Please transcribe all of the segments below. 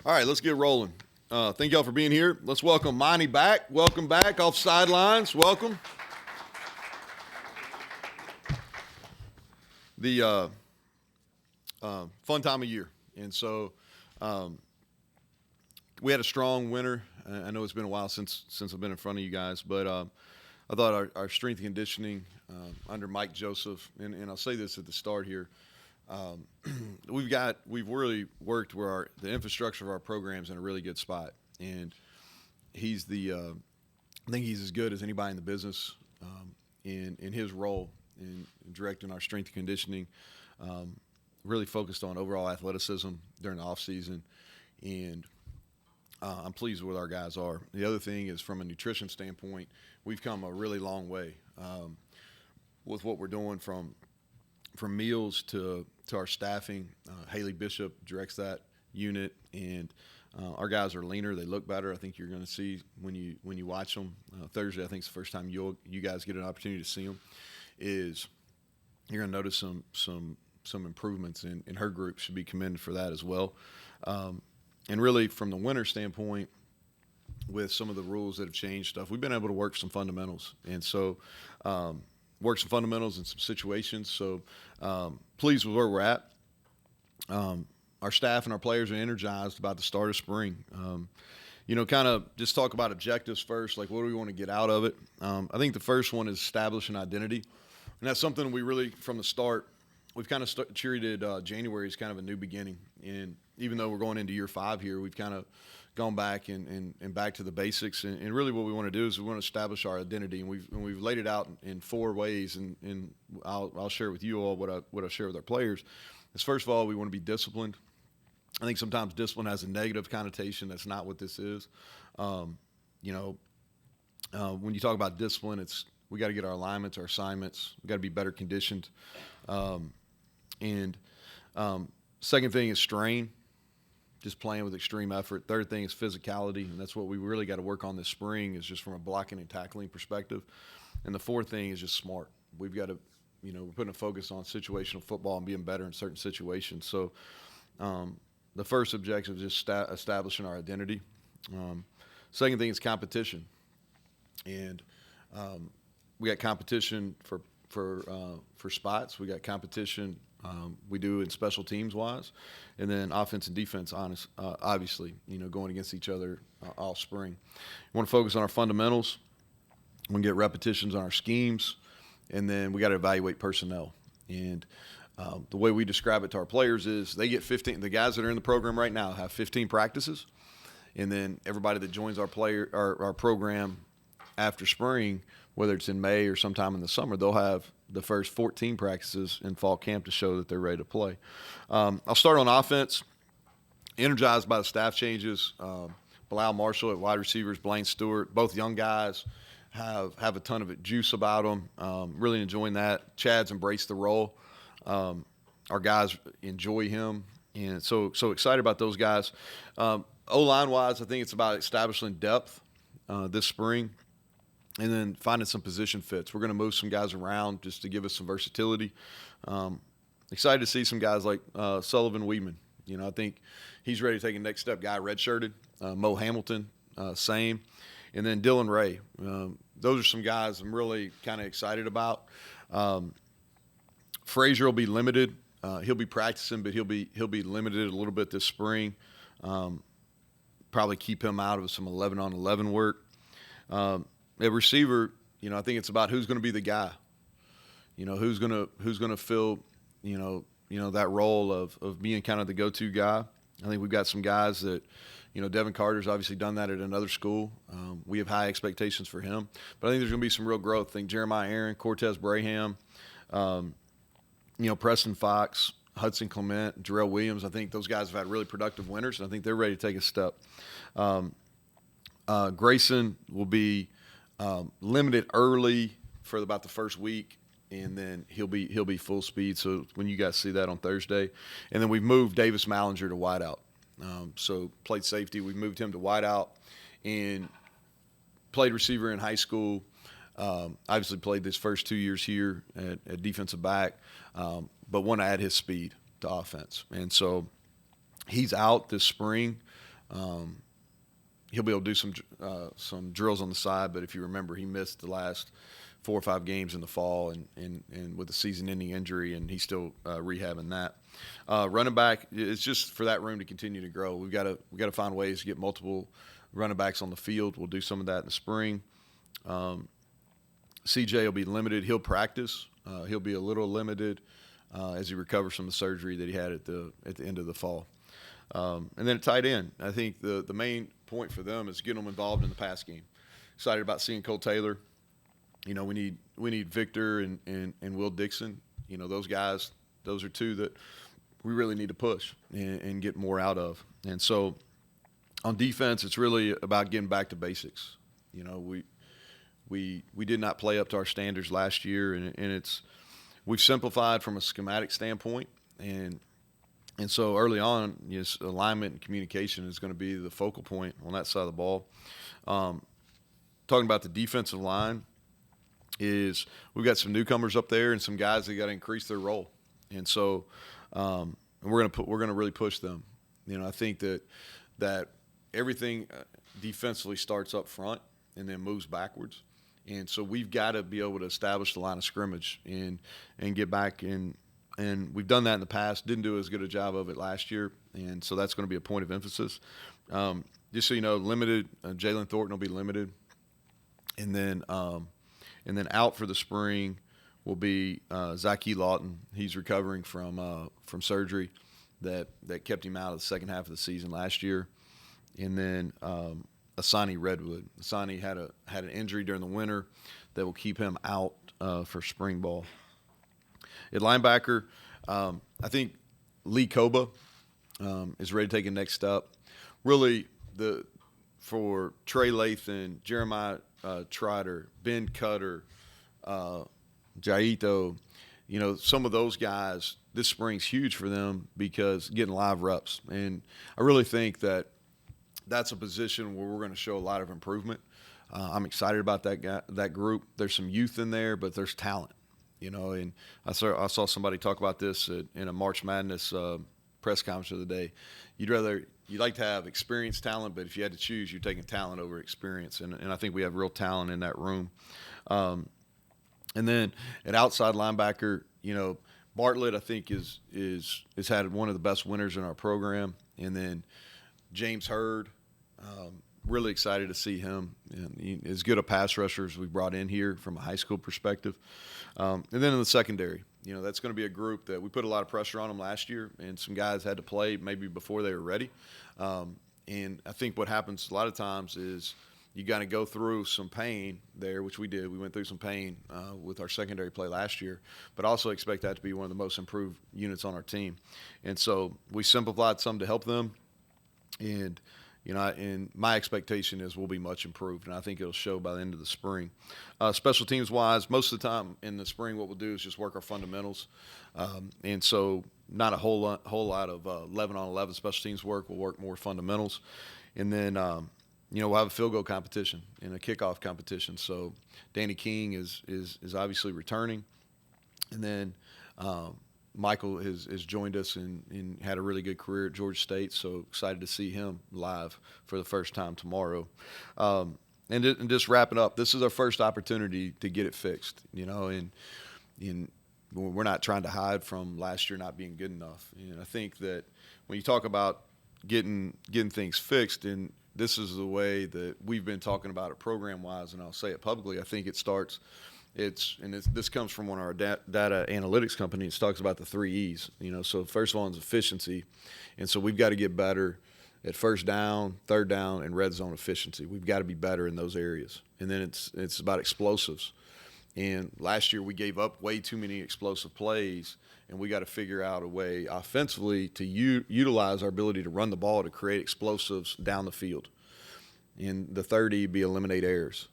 All right, let's get rolling. Thank y'all for being here. Let's welcome Monty back. Welcome back off sidelines. Welcome. The fun time of year. And so we had a strong winter. I know it's been a while since I've been in front of you guys, but I thought our strength and conditioning under Mike Joseph, and I'll say this at the start here, we've really worked where the infrastructure of our program's in a really good spot, and I think he's as good as anybody in the business in his role in directing our strength and conditioning. Really focused on overall athleticism during the off season, and I'm pleased with where our guys are. The other thing is, from a nutrition standpoint, we've come a really long way with what we're doing from meals to our staffing. Haley Bishop directs that unit, and our guys are leaner. They look better. I think you're going to see when you watch them Thursday. I think it's the first time you guys get an opportunity to see them. Is you're going to notice some improvements, and her group should be commended for that as well. And really, from the winter standpoint, with some of the rules that have changed stuff, we've been able to work some fundamentals. And so work some fundamentals in some situations. So pleased with where we're at. Our staff and our players are energized about the start of spring. Kind of just talk about objectives first, like what do we want to get out of it? I think the first one is establish an identity. And that's something we really, from the start, we've kind of treated January as kind of a new beginning. And even though we're going into year 5 here, we've kind of gone back and back to the basics. And really what we want to do is we want to establish our identity. And we've laid it out in 4 ways. And I'll share with you all what I share with our players. Is first of all, we want to be disciplined. I think sometimes discipline has a negative connotation. That's not what this is. When you talk about discipline, we got to get our alignments, our assignments. We got to be better conditioned. Second thing is strain, just playing with extreme effort. Third thing is physicality, and that's what we really got to work on this spring, is just from a blocking and tackling perspective. And the fourth thing is just smart. We've got to, we're putting a focus on situational football and being better in certain situations. So the first objective is just establishing our identity. Second thing is competition, and we got competition for spots. We got competition we do in special teams wise, and then offense and defense. Obviously, going against each other all spring. We want to focus on our fundamentals. We want to get repetitions on our schemes, and then we got to evaluate personnel. And the way we describe it to our players is they get 15. The guys that are in the program right now have 15 practices, and then everybody that joins our program after spring, whether it's in May or sometime in the summer, they'll have the first 14 practices in fall camp to show that they're ready to play. I'll start on offense. Energized by the staff changes. Bilal Marshall at wide receivers, Blaine Stewart, both young guys, have a ton of juice about them. Really enjoying that. Chad's embraced the role. Our guys enjoy him, and so excited about those guys. O-line wise, I think it's about establishing depth this spring, and then finding some position fits. We're going to move some guys around just to give us some versatility. Excited to see some guys like Sullivan Weedman. I think he's ready to take a next step. Guy redshirted. Mo Hamilton, same. And then Dylan Ray. Those are some guys I'm really kind of excited about. Frazier will be limited. He'll be practicing, but he'll be limited a little bit this spring. Probably keep him out of some 11-on-11 work. At receiver, I think it's about who's going to be the guy. Who's going to fill, that role of being kind of the go-to guy. I think we've got some guys that, Devin Carter's obviously done that at another school. We have high expectations for him, but I think there's going to be some real growth. I think Jeremiah Aaron, Cortez Braham, Preston Fox, Hudson Clement, Jarrell Williams. I think those guys have had really productive winters, and I think they're ready to take a step. Grayson will be limited early for about the first week, and then he'll be full speed. So when you guys see that on Thursday, and then we've moved Davis Mallinger to wideout. So played safety. We've moved him to wideout, and played receiver in high school. Obviously played this first 2 years here at defensive back, but want to add his speed to offense. And so he's out this spring. He'll be able to do some drills on the side, but if you remember, he missed the last 4 or 5 games in the fall and with a season-ending injury, and he's still rehabbing that. Running back, it's just for that room to continue to grow. We got to find ways to get multiple running backs on the field. We'll do some of that in the spring. CJ will be limited. He'll practice. He'll be a little limited as he recovers from the surgery that he had at the end of the fall. And then at tight end, I think the main point for them is getting them involved in the pass game. Excited about seeing Cole Taylor. We need Victor and Will Dixon. Those guys, those are two that we really need to push and get more out of. And so on defense, it's really about getting back to basics. We did not play up to our standards last year, and we've simplified from a schematic standpoint, and so early on, alignment and communication is going to be the focal point on that side of the ball. Talking about the defensive line, is we've got some newcomers up there and some guys that got to increase their role, and so we're going to really push them. I think that everything defensively starts up front and then moves backwards. And so we've got to be able to establish the line of scrimmage and get back in. And we've done that in the past. Didn't do as good a job of it last year. And so that's going to be a point of emphasis. Just so you know, limited, Jalen Thornton will be limited. And then out for the spring will be Zachy Lawton. He's recovering from surgery that kept him out of the second half of the season last year. And then Asani Redwood. Asani had an injury during the winter that will keep him out for spring ball. At linebacker, I think Lee Koba is ready to take a next step. Really, for Trey Lathan, Jeremiah Trotter, Ben Cutter, Jaito, some of those guys, this spring's huge for them because getting live reps. And I really think that's a position where we're going to show a lot of improvement. I'm excited about that group. There's some youth in there, but there's talent, And I saw somebody talk about this in a March Madness press conference the other day. You'd like to have experienced talent, but if you had to choose, you're taking talent over experience, and I think we have real talent in that room. And then at outside linebacker, Bartlett I think is had one of the best winners in our program, and then James Hurd. Really excited to see him. And as good a pass rusher as we brought in here from a high school perspective. And then in the secondary, that's going to be a group that we put a lot of pressure on them last year, and some guys had to play maybe before they were ready. And I think what happens a lot of times is you got to go through some pain there, which we did. We went through some pain with our secondary play last year, but also expect that to be one of the most improved units on our team. And so we simplified some to help them. And and my expectation is we'll be much improved, and I think it'll show by the end of the spring. Special teams-wise, most of the time in the spring what we'll do is just work our fundamentals. And so not a whole lot of 11-on-11 special teams work. We'll work more fundamentals. And then, we'll have a field goal competition and a kickoff competition. So Danny King is obviously returning. And then Michael has joined us and had a really good career at Georgia State, so excited to see him live for the first time tomorrow. And just wrapping up, this is our first opportunity to get it fixed, and we're not trying to hide from last year not being good enough. And I think that when you talk about getting things fixed, and this is the way that we've been talking about it program-wise, and I'll say it publicly, I think it starts – this comes from one of our data analytics companies. It talks about the 3 E's. So first one is efficiency, and so we've got to get better at first down, third down, and red zone efficiency. We've got to be better in those areas. And then it's about explosives. And last year we gave up way too many explosive plays, and we got to figure out a way offensively to utilize our ability to run the ball to create explosives down the field. And the third E be eliminate errors.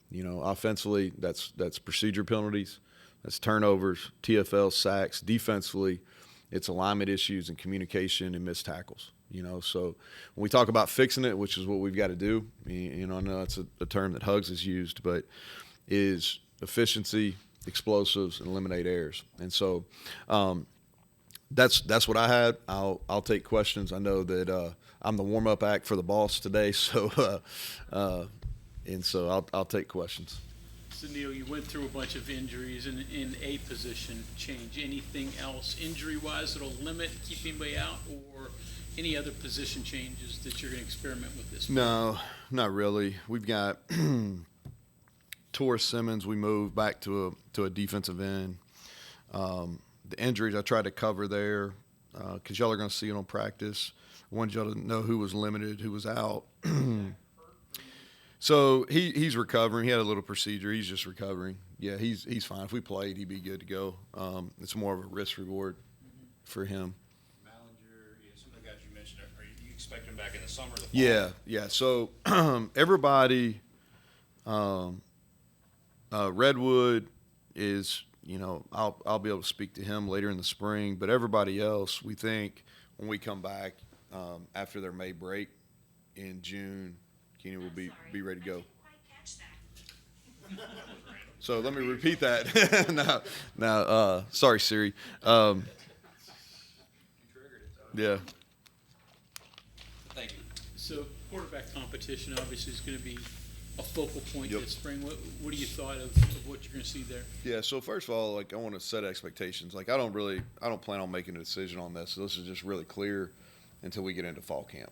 Offensively, that's procedure penalties, that's turnovers, TFL, sacks. Defensively, it's alignment issues and communication and missed tackles. So when we talk about fixing it, which is what we've got to do, I know that's a term that Hugs has used, but is efficiency, explosives, and eliminate errors. And so that's what I had. I'll take questions. I know that I'm the warm-up act for the boss today, so and so I'll take questions. So, Neal, you went through a bunch of injuries in a position change. Anything else injury-wise that'll limit, keep anybody out, or any other position changes that you're going to experiment with this? No, not really. We've got Torres Simmons. We moved back to a defensive end. The injuries I tried to cover there because y'all are going to see it on practice. I wanted y'all to know who was limited, who was out. So he's recovering. He had a little procedure. He's just recovering. Yeah, he's fine. If we played, he'd be good to go. It's more of a risk reward for him. Ballinger, some of the guys you mentioned, are you expecting back in the summer? The fall? Yeah. So everybody, Redwood is, I'll be able to speak to him later in the spring. But everybody else, we think when we come back after their May break in June, Keeney will be ready to go. So let me repeat that. No, sorry, Siri. Yeah. Thank you. So quarterback competition obviously is going to be a focal point this spring. What do you thought of what you're going to see there? Yeah, so first of all, I want to set expectations. I don't plan on making a decision on this. So this is just really clear until we get into fall camp.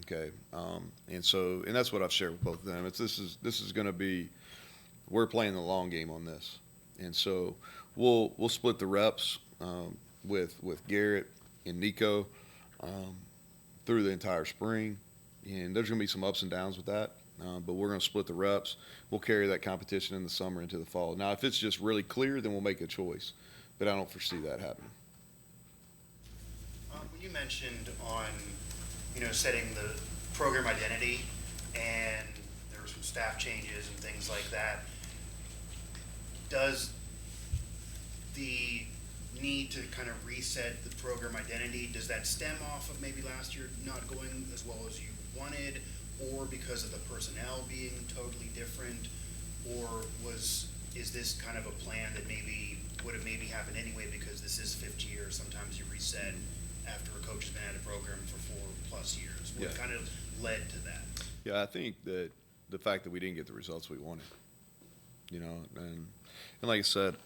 Okay, and that's what I've shared with both of them. This is going to be, we're playing the long game on this, and so we'll split the reps with Garrett and Nico through the entire spring, and there's going to be some ups and downs with that, but we're going to split the reps. We'll carry that competition in the summer into the fall. Now, if it's just really clear, then we'll make a choice, but I don't foresee that happening. When you mentioned on setting the program identity, and there were some staff changes and things like that, does the need to kind of reset the program identity, does that stem off of maybe last year not going as well as you wanted, or because of the personnel being totally different, or is this kind of a plan that would have happened anyway because this is fifth year? Sometimes you reset after a coach has been at a program for 4+ years. What kind of led to that? Yeah, I think that the fact that we didn't get the results we wanted, and like I said,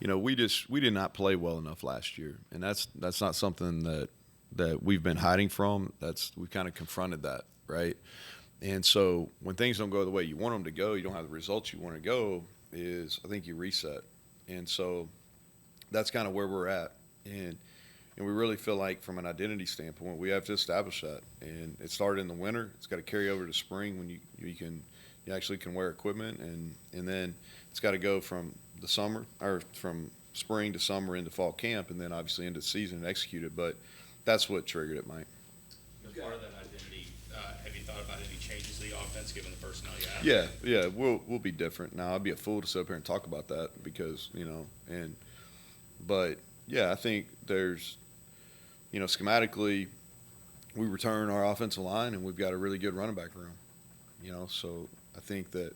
we did not play well enough last year, and that's not something that we've been hiding from. We kind of confronted that, right? And so when things don't go the way you want them to go, you don't have the results you want to go, I think you reset. And so that's kind of where we're at. And we really feel like from an identity standpoint, we have to establish that. And it started in the winter. It's got to carry over to spring when you actually can wear equipment. And then it's got to go from the summer, or from spring to summer into fall camp, and then obviously into the season and execute it. But that's what triggered it, Mike. As part of that identity, have you thought about any changes to the offense given the personnel you have? Yeah, we'll be different. Now, I'd be a fool to sit up here and talk about that because, but yeah, I think there's, schematically, we return our offensive line and we've got a really good running back room, so I think that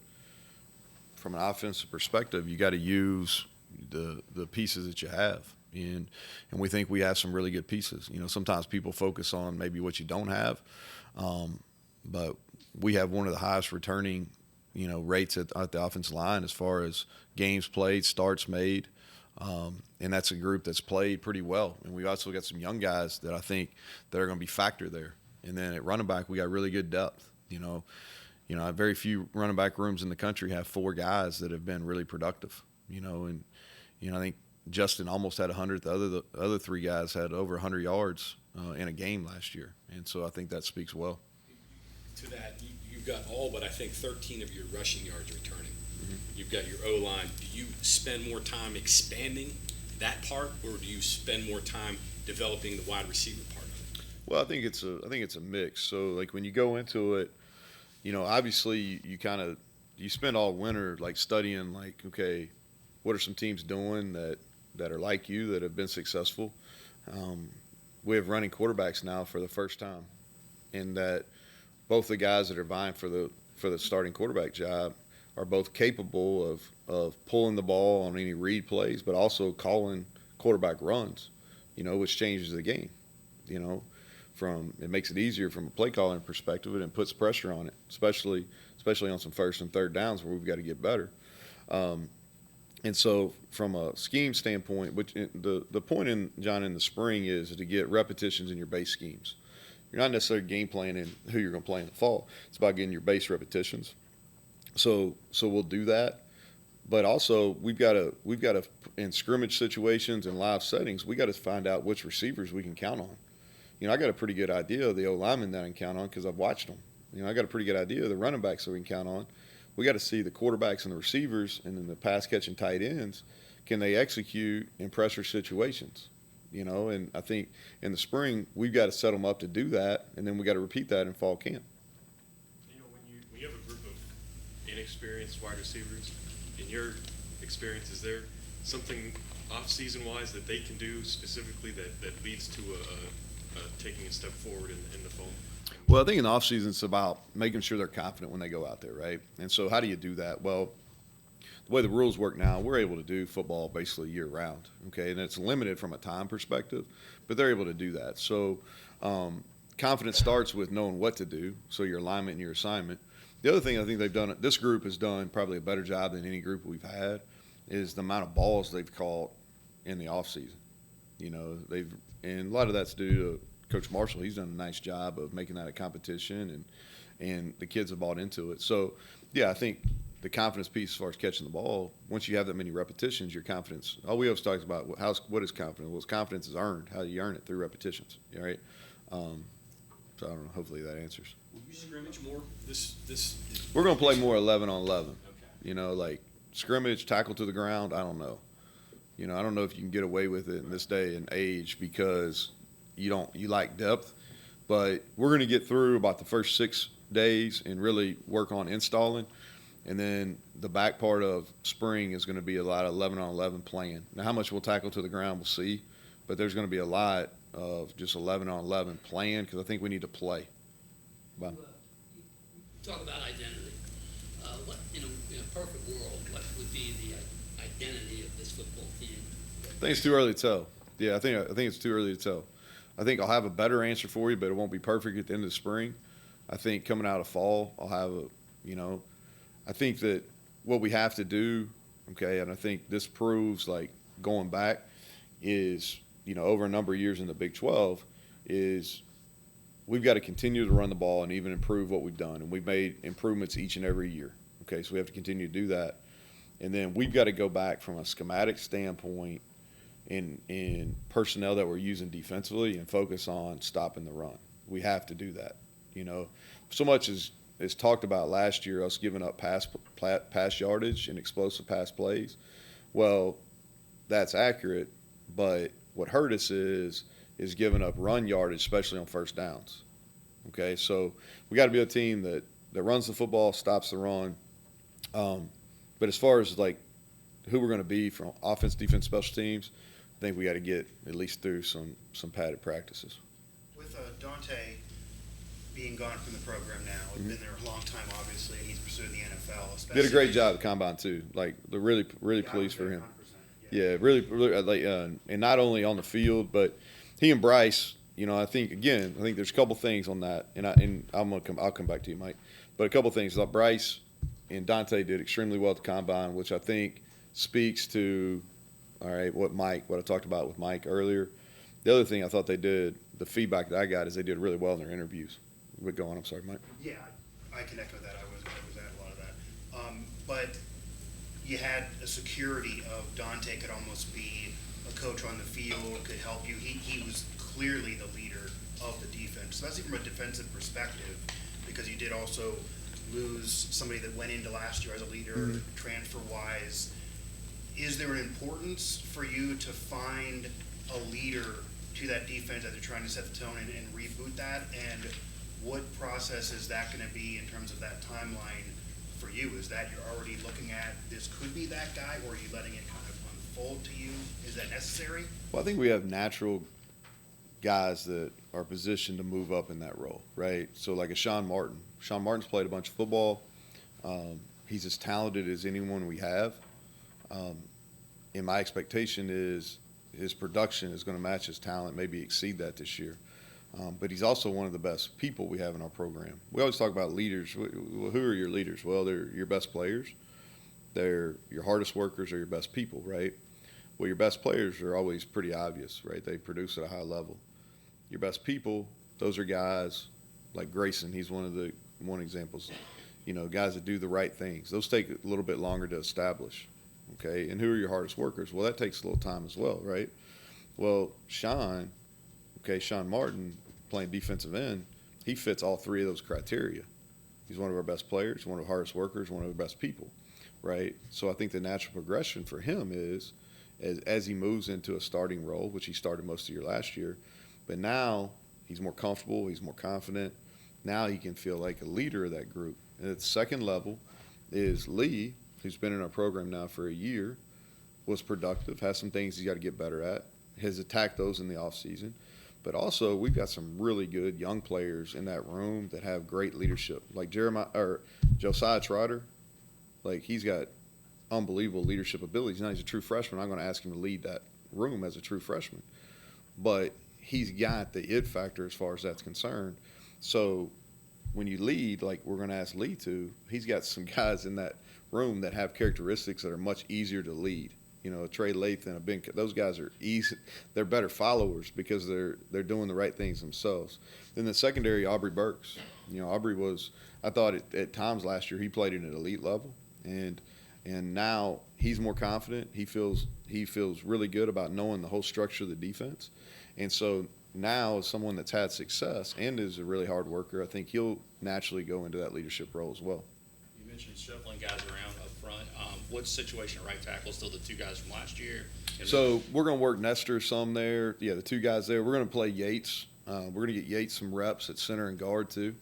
from an offensive perspective, you got to use the pieces that you have. And we think we have some really good pieces. Sometimes people focus on maybe what you don't have, but we have one of the highest returning, rates at the offensive line as far as games played, starts made, and that's a group that's played pretty well. And we also got some young guys that I think that are going to be factor there. And then at running back, we got really good depth. Very few running back rooms in the country have 4 guys that have been really productive. And I think Justin almost had 100. The other 3 guys had over 100 yards in a game last year, and so I think that speaks well. To that, you've got all but I think 13 of your rushing yards returning. Mm-hmm. You've got your O-line. Do you spend more time expanding that part, or do you spend more time developing the wide receiver part of it? Well, I think it's a mix. So when you go into it, obviously you spend all winter studying okay, what are some teams doing that are like you, that have been successful. We have running quarterbacks now for the first time, and that both the guys that are vying for the starting quarterback job are both capable of pulling the ball on any read plays, but also calling quarterback runs, which changes the game, it makes it easier from a play calling perspective, and it puts pressure on it, especially on some first and third downs where we've got to get better. And so from a scheme standpoint, which the point in the spring is to get repetitions in your base schemes. You're not necessarily game planning who you're going to play in the fall. It's about getting your base repetitions. So we'll do that. But also we've got to in scrimmage situations and live settings, we got to find out which receivers we can count on. I got a pretty good idea of the O-linemen that I can count on because I've watched them. I got a pretty good idea of the running backs that we can count on. We got to see the quarterbacks and the receivers, and then the pass catching tight ends. Can they execute in pressure situations? And I think in the spring we've got to set them up to do that, and then we got to repeat that in fall camp. When you have a group of inexperienced wide receivers, in your experience, is there something off-season wise that they can do specifically that leads to taking a step forward in the fall? Well, I think in the offseason it's about making sure they're confident when they go out there, right? And so how do you do that? Well, the way the rules work now, we're able to do football basically year-round, okay? And it's limited from a time perspective, but they're able to do that. So confidence starts with knowing what to do, so your alignment and your assignment. The other thing I think this group has done probably a better job than any group we've had, is the amount of balls they've caught in the offseason. And a lot of that's due to Coach Marshall. He's done a nice job of making that a competition, and the kids have bought into it. So, yeah, I think the confidence piece as far as catching the ball, once you have that many repetitions, your confidence, all we always talk about, what is confidence? Well, confidence is earned. How do you earn it? Through repetitions, right? So I don't know. Hopefully that answers. Will you scrimmage more this? We're going to play more 11 on 11. Okay. Like scrimmage, tackle to the ground, I don't know. I don't know if you can get away with it in this day and age because you like depth, but we're going to get through about the first 6 days and really work on installing. And then the back part of spring is going to be a lot of 11 on 11 playing. Now, how much we'll tackle to the ground, we'll see, but there's going to be a lot of just 11 on 11 playing because I think we need to play. Bob? Talk about identity. What in a perfect world, what would be the identity of this football team? I think it's too early to tell. Yeah, I think it's too early to tell. I think I'll have a better answer for you, but it won't be perfect at the end of the spring. I think coming out of fall, I'll have I think that what we have to do, okay, and I think this proves like going back is, over a number of years in the Big 12 is we've got to continue to run the ball and even improve what we've done. And we've made improvements each and every year. Okay, so we have to continue to do that. And then we've got to go back from a schematic standpoint in personnel that we're using defensively and focus on stopping the run. We have to do that. So much is talked about last year, us giving up pass yardage and explosive pass plays. Well, that's accurate, but what hurt us is giving up run yardage, especially on first downs. Okay, so we got to be a team that runs the football, stops the run. But as far as like who we're going to be from offense, defense, special teams, I think we got to get at least through some padded practices. With Dante being gone from the program now, he's been there a long time, obviously, and he's pursuing the NFL. Did a great job at Combine too. Like they're really pleased for him. 100%, Yeah, really, like, and not only on the field, but he and Bryce. I think there's a couple things on that, and I'll come back to you, Mike. But a couple things. Like Bryce and Dante did extremely well at the Combine, which I think speaks to, all right, what I talked about with Mike earlier. The other thing I thought they did, the feedback that I got is they did really well in their interviews. We're going. I'm sorry, Mike. Yeah, I connect with that. I was at a lot of that. But you had a security of Dante could almost be a coach on the field, could help you. He was clearly the leader of the defense, especially from a defensive perspective, because you did also lose somebody that went into last year as a leader, transfer-wise. Is there an importance for you to find a leader to that defense as they're trying to set the tone and reboot that? And what process is that going to be in terms of that timeline for you? Is that you're already looking at this could be that guy, or are you letting it kind of unfold to you? Is that necessary? Well, I think we have natural guys that are positioned to move up in that role, right? So like a Sean Martin. Sean Martin's played a bunch of football. He's as talented as anyone we have. And my expectation is his production is going to match his talent, maybe exceed that this year. But he's also one of the best people we have in our program. We always talk about leaders. Well, who are your leaders? Well, they're your best players. They're your hardest workers or your best people, right? Well, your best players are always pretty obvious, right? They produce at a high level. Your best people, those are guys like Grayson. He's one examples. Guys that do the right things. Those take a little bit longer to establish, okay? And who are your hardest workers? Well, that takes a little time as well, right? Well, Sean Martin, playing defensive end, he fits all three of those criteria. He's one of our best players, one of our hardest workers, one of our best people, right? So I think the natural progression for him is as he moves into a starting role, which he started most of the year last year, but now he's more comfortable, he's more confident. Now he can feel like a leader of that group. And at the second level is Lee, who's been in our program now for a year, was productive, has some things he's got to get better at, has attacked those in the offseason. But also, we've got some really good young players in that room that have great leadership. Like Josiah Trotter, like he's got unbelievable leadership abilities. Now he's a true freshman. I'm going to ask him to lead that room as a true freshman. But he's got the it factor as far as that's concerned. So when you lead, like we're going to ask Lee to, he's got some guys in that room that have characteristics that are much easier to lead. Trey Lathan, those guys are easy. They're better followers because they're doing the right things themselves. Then the secondary, Aubrey Burks. Aubrey was, I thought at times last year he played at an elite level, and now he's more confident. He feels really good about knowing the whole structure of the defense, and so now as someone that's had success and is a really hard worker, I think he'll naturally go into that leadership role as well. You mentioned shuffling guys around up front. What's the situation at right tackle? Still the two guys from last year? So we're going to work Nestor some there. Yeah, the two guys there. We're going to play Yates. We're going to get Yates some reps at center and guard too,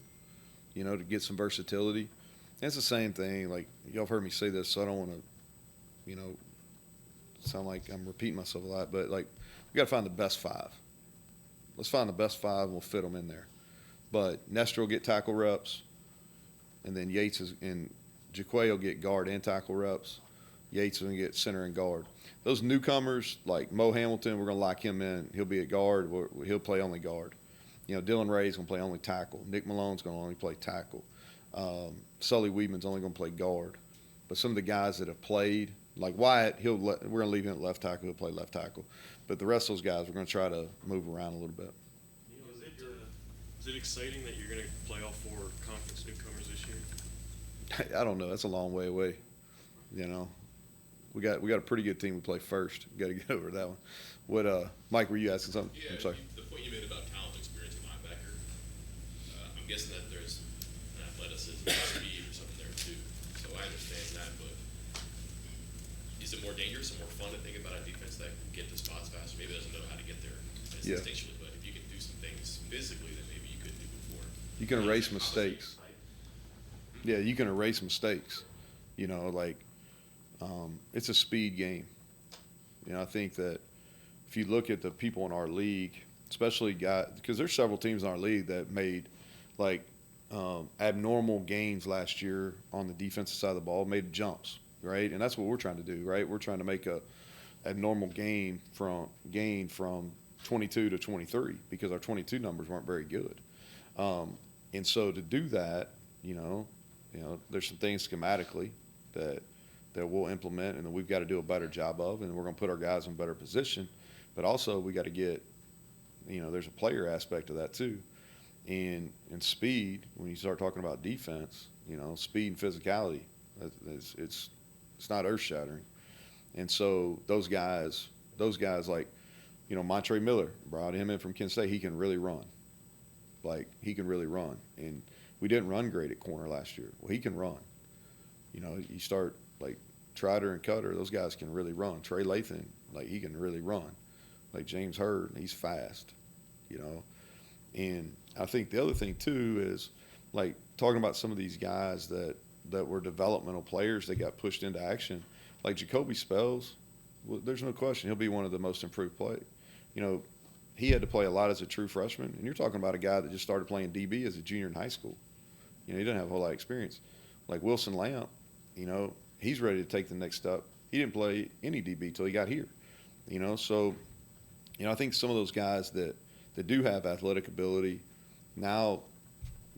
to get some versatility. And it's the same thing. Like, y'all have heard me say this, so I don't want to, sound like I'm repeating myself a lot. But, like, we got to find the best five. Let's find the best five and we'll fit them in there. But Nestor will get tackle reps, and then Yates and Jaquay will get guard and tackle reps. Yates will get center and guard. Those newcomers, like Mo Hamilton, we're going to lock him in. He'll be at guard. He'll play only guard. Dylan Ray's going to play only tackle. Nick Malone's going to only play tackle. Sully Weedman's only going to play guard. But some of the guys that have played, like Wyatt, we're going to leave him at left tackle. He'll play left tackle. But the rest of those guys, we're going to try to move around a little bit. Is it exciting that you're going to play all four conference newcomers this year? I don't know. That's a long way away. We got a pretty good team. We play first. We got to get over that one. What, Mike? Were you asking something? Yeah, I'm sorry. the point you made about talent, experience, and linebacker. I'm guessing that there's an athleticism, speed, or something there too. So I understand that, but is it more dangerous and more fun to think about a defense that can get to spots faster? Maybe doesn't know how to get there instinctually, but if you can do some things physically that maybe you couldn't do before. You can erase mistakes. Yeah, you can erase mistakes. It's a speed game. I think that if you look at the people in our league, especially guys, because there's several teams in our league that made abnormal gains last year on the defensive side of the ball, made jumps, right? And that's what we're trying to do, right? We're trying to make a abnormal gain from 22 to 23 because our 22 numbers weren't very good. And so to do that, there's some things schematically that we'll implement and that we've got to do a better job of, and we're going to put our guys in a better position. But also we got to get, there's a player aspect of that too. And speed, when you start talking about defense, speed and physicality, it's not earth-shattering. And so those guys like, Montre Miller, brought him in from Kent State, he can really run. And we didn't run great at corner last year. Well, he can run. You start like Trotter and Cutter, those guys can really run. Trey Lathan, he can really run. Like James Hurd, he's fast, And I think the other thing too is like talking about some of these guys that were developmental players that got pushed into action, like Jacoby Spells. Well, there's no question he'll be one of the most improved players. He had to play a lot as a true freshman, and you're talking about a guy that just started playing DB as a junior in high school. He didn't have a whole lot of experience. Like Wilson Lamp, he's ready to take the next step. He didn't play any DB till he got here. So, I think some of those guys that that do have athletic ability. Now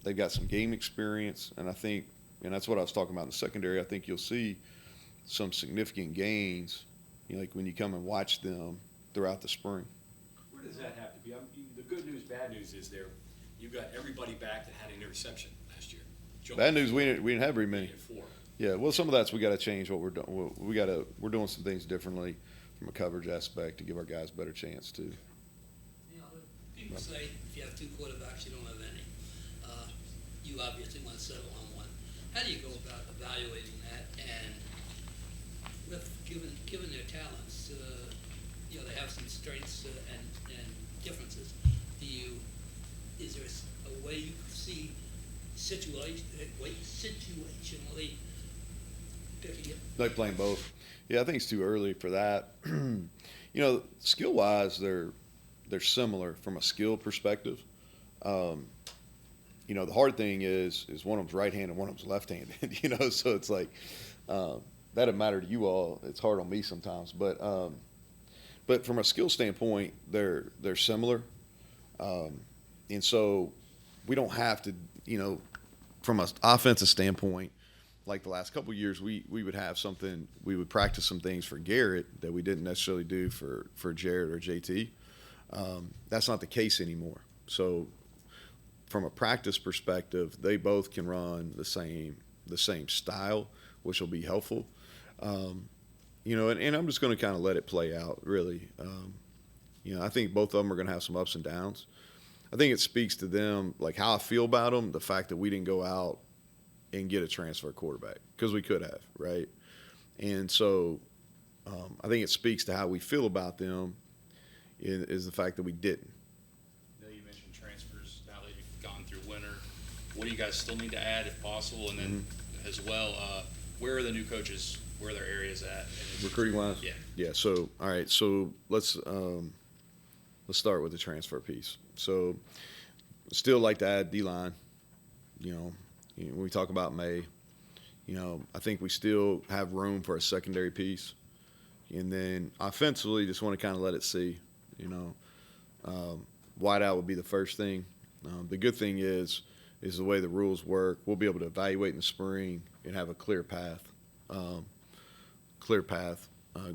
they've got some game experience, and I think, and that's what I was talking about in the secondary, I think you'll see some significant gains, like when you come and watch them throughout the spring. Where does that have to be? The good news, bad news is you got everybody back that had an interception last year. Bad news, we didn't have very many. 4. Yeah, well, some of that's we got to change what we're doing. We're doing some things differently from a coverage aspect to give our guys a better chance to. People say if you have 2 quarterbacks, you don't have any. You obviously want to settle on one. How do you go about evaluating that? And with given their talents, they have some strengths and differences. Is there a way you see situationally picking it? Like playing both. Yeah, I think it's too early for that. Skill wise, they're similar from a skill perspective. The hard thing is one of them's right-handed and one of them's left-handed, so it's like, that doesn't matter to you all. It's hard on me sometimes, but from a skill standpoint, they're similar. And so we don't have to, from an offensive standpoint, like the last couple of years, we would have something, we would practice some things for Garrett that we didn't necessarily do for Jared or JT. That's not the case anymore. So from a practice perspective, they both can run the same style, which will be helpful. And I'm just going to kind of let it play out, really. I think both of them are going to have some ups and downs. I think it speaks to them, like how I feel about them, the fact that we didn't go out and get a transfer quarterback, because we could have, right? And so I think it speaks to how we feel about them is the fact that we didn't. I know you mentioned transfers now that you've gone through winter. What do you guys still need to add if possible? And then as well, where are the new coaches? Where are their areas at? Recruiting wise? Yeah. Yeah. So, all right. So let's start with the transfer piece. So still like to add D-line, when we talk about May, I think we still have room for a secondary piece. And then offensively, just want to kind of let it see, wideout would be the first thing. The good thing is the way the rules work, we'll be able to evaluate in the spring and have a clear path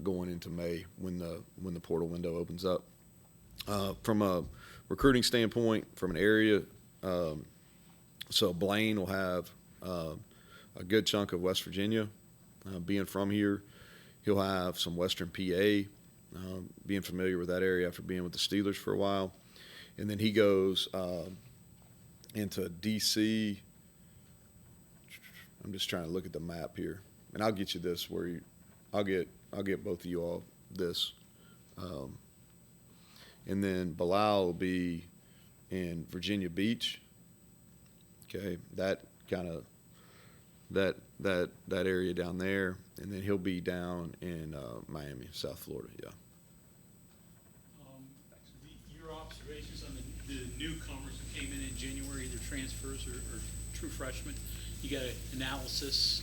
going into May when the portal window opens up. From a recruiting standpoint, from an area, so Blaine will have a good chunk of West Virginia. Being from here, he'll have some Western PA, being familiar with that area after being with the Steelers for a while. And then he goes into D.C. I'm just trying to look at the map here. And I'll get you this I'll get both of you all this. And then Bilal will be in Virginia Beach. Okay, that kind of that area down there, and then he'll be down in Miami, South Florida. Yeah. Your observations on the newcomers who came in January, either transfers or true freshmen. You got an analysis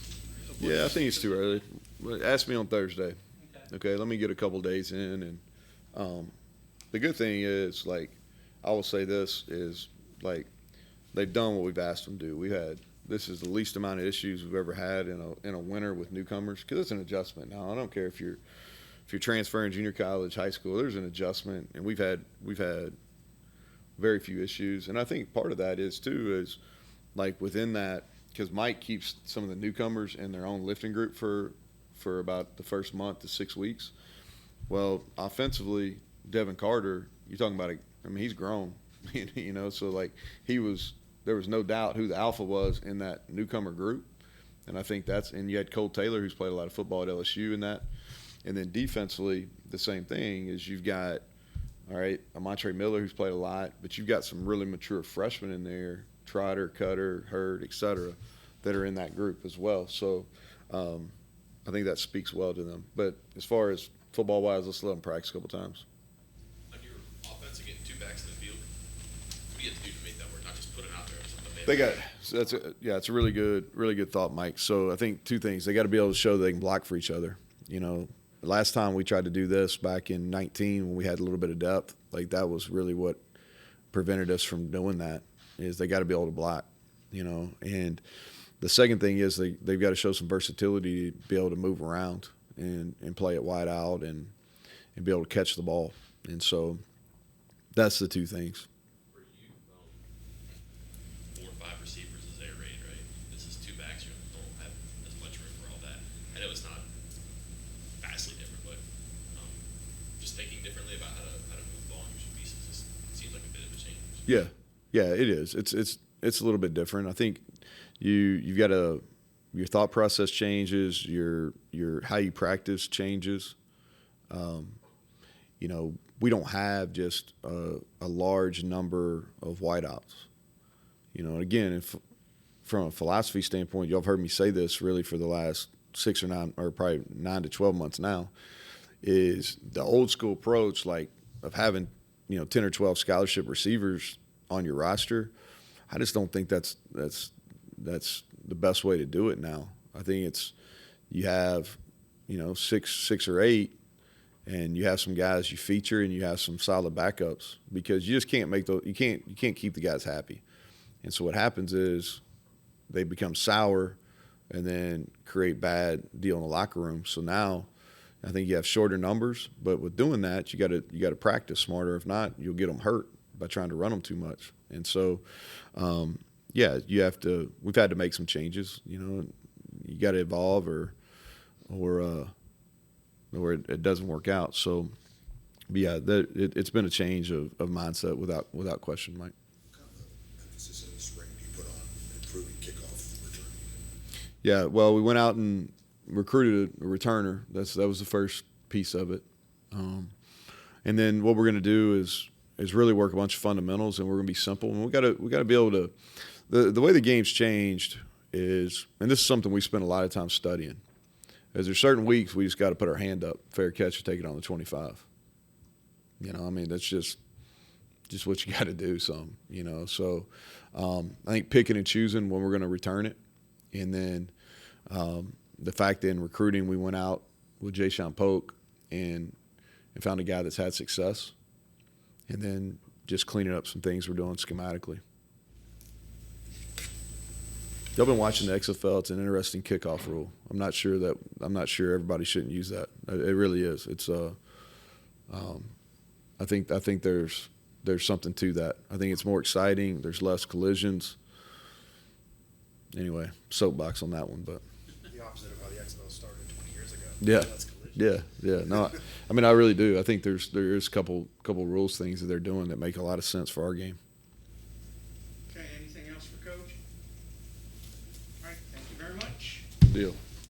of what Yeah, I think it's too early. Ask me on Thursday. Okay, let me get a couple days in, and the good thing is, like, I will say this is, like, they've done what we've asked them to do. This is the least amount of issues we've ever had in a winter with newcomers, because it's an adjustment. Now, I don't care if you're transferring junior college, high school, there's an adjustment, and we've had very few issues. And I think part of that is like within that, because Mike keeps some of the newcomers in their own lifting group for about the first month to 6 weeks. Well, offensively, Devin Carter, you're talking about he's grown, so like there was no doubt who the alpha was in that newcomer group. And I think and you had Cole Taylor, who's played a lot of football at LSU in that. And then defensively, the same thing is you've got, all right, Amontre Miller, who's played a lot, but you've got some really mature freshmen in there, Trotter, Cutter, Hurd, et cetera, that are in that group as well. So I think that speaks well to them. But as far as football-wise, let's let them practice a couple times. On your offense and getting 2 backs in the field, what do you have to do to make that work? Not just put it out there or something. It's a really good thought, Mike. So I think 2 things. They got to be able to show they can block for each other. Last time we tried to do this back in 19 when we had a little bit of depth, like that was really what prevented us from doing that is they got to be able to block, And the second thing is they've got to show some versatility to be able to move around and play it wide out and be able to catch the ball. And so that's the two things. For you, 4 or 5 receivers is air raid, right? This is 2 backs. You don't have as much room for all that. I know it's not vastly different, but just thinking differently about how to move the ball and use your pieces just seems like a bit of a change. Yeah, it is. It's a little bit different. I think you've got your thought process changes, your how you practice changes. We don't have just a large number of wideouts. Again, from a philosophy standpoint, y'all have heard me say this really for the last 6 or 9 or probably 9 to 12 months now, is the old school approach of having 10 or 12 scholarship receivers on your roster. I just don't think that's the best way to do it now. I think you have 6 or 8. And you have some guys you feature, and you have some solid backups because you just can't make those. You can't keep the guys happy, and so what happens is they become sour, and then create bad deal in the locker room. So now, I think you have shorter numbers, but with doing that, you got to practice smarter. If not, you'll get them hurt by trying to run them too much. And so, you have to. We've had to make some changes. You got to evolve or it doesn't work out. So, but yeah, it's been a change of mindset without question, Mike. What kind of emphasis in the spring do you put on improving kickoff return? Yeah, well, we went out and recruited a returner. That was the first piece of it. And then what we're going to do is really work a bunch of fundamentals, and we're going to be simple. And we got to be able to the way the game's changed is, and this is something we spend a lot of time studying. As there's certain weeks we just got to put our hand up, fair catch, or take it on the 25. That's just what you got to do. So I think picking and choosing when we're going to return it, and then the fact that in recruiting we went out with Jayshon Polk and found a guy that's had success, and then just cleaning up some things we're doing schematically. Y'all been watching the XFL. It's an interesting kickoff rule. I'm not sure everybody shouldn't use that. It really is. It's I think there's something to that. I think it's more exciting. There's less collisions. Anyway, soapbox on that one, but The opposite of how the XFL started 20 years ago. yeah, Less collision. yeah. No, I really do. I think there is a couple rules things that they're doing that make a lot of sense for our game. Okay, anything else for Coach? All right, thank you very much. Deal.